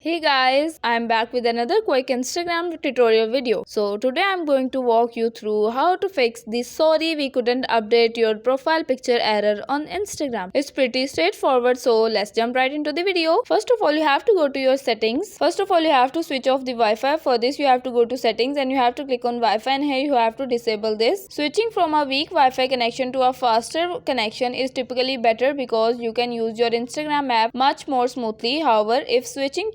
Hey guys, I'm back with another quick Instagram tutorial video. So today I'm going to walk you through how to fix the sorry we couldn't update your profile picture error on Instagram. It's pretty straightforward, so let's jump right into the video. First of all, you have to go to your settings. First of all, you have to switch off the Wi-Fi. For this, you have to go to settings and you have to click on Wi-Fi, and here you have to disable this. Switching from a weak Wi-Fi connection to a faster connection is typically better because you can use your Instagram app much more smoothly. However, if switching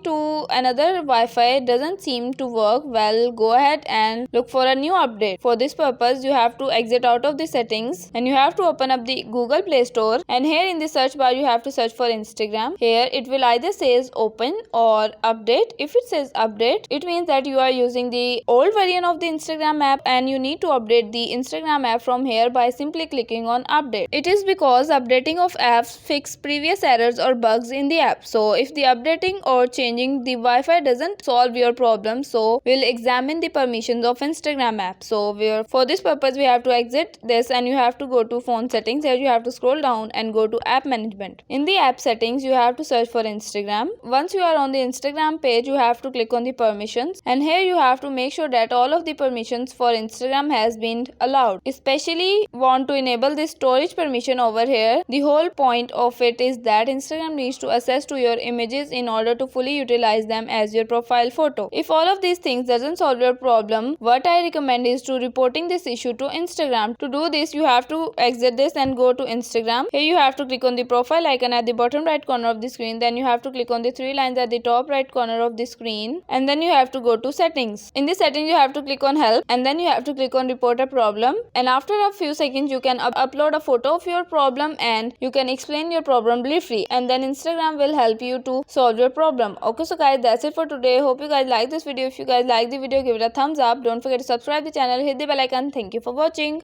to another Wi-Fi doesn't seem to work well, go ahead and look for a new update. For this purpose, you have to exit out of the settings and you have to open up the Google Play Store, and here in the search bar you have to search for Instagram. Here it will either says open or update. If it says update, it means that you are using the old version of the Instagram app and you need to update the Instagram app from here by simply clicking on update. It is because updating of apps fix previous errors or bugs in the app. So if the updating or changing the Wi-Fi doesn't solve your problem, so we'll examine the permissions of Instagram app. So for this purpose we have to exit this and you have to go to phone settings. Here you have to scroll down and go to app management. In the app settings you have to search for Instagram. Once you are on the Instagram page, you have to click on the permissions, and here you have to make sure that all of the permissions for Instagram has been allowed. Especially want to enable the storage permission over here. The whole point of it is that Instagram needs to access to your images in order to fully utilize them as your profile photo. If all of these things doesn't solve your problem, what I recommend is to reporting this issue to Instagram. To do this, you have to exit this and go to Instagram. Here you have to click on the profile icon at the bottom right corner of the screen. Then you have to click on the three lines at the top right corner of the screen, and then you have to go to settings. In the settings you have to click on help, and then you have to click on report a problem, and after a few seconds you can upload a photo of your problem and you can explain your problem briefly, and then Instagram will help you to solve your problem. Okay, so guys, that's it for today. Hope you guys like this video. If you guys like the video, give it a thumbs up. Don't forget to subscribe the channel, hit the bell icon. Thank you for watching.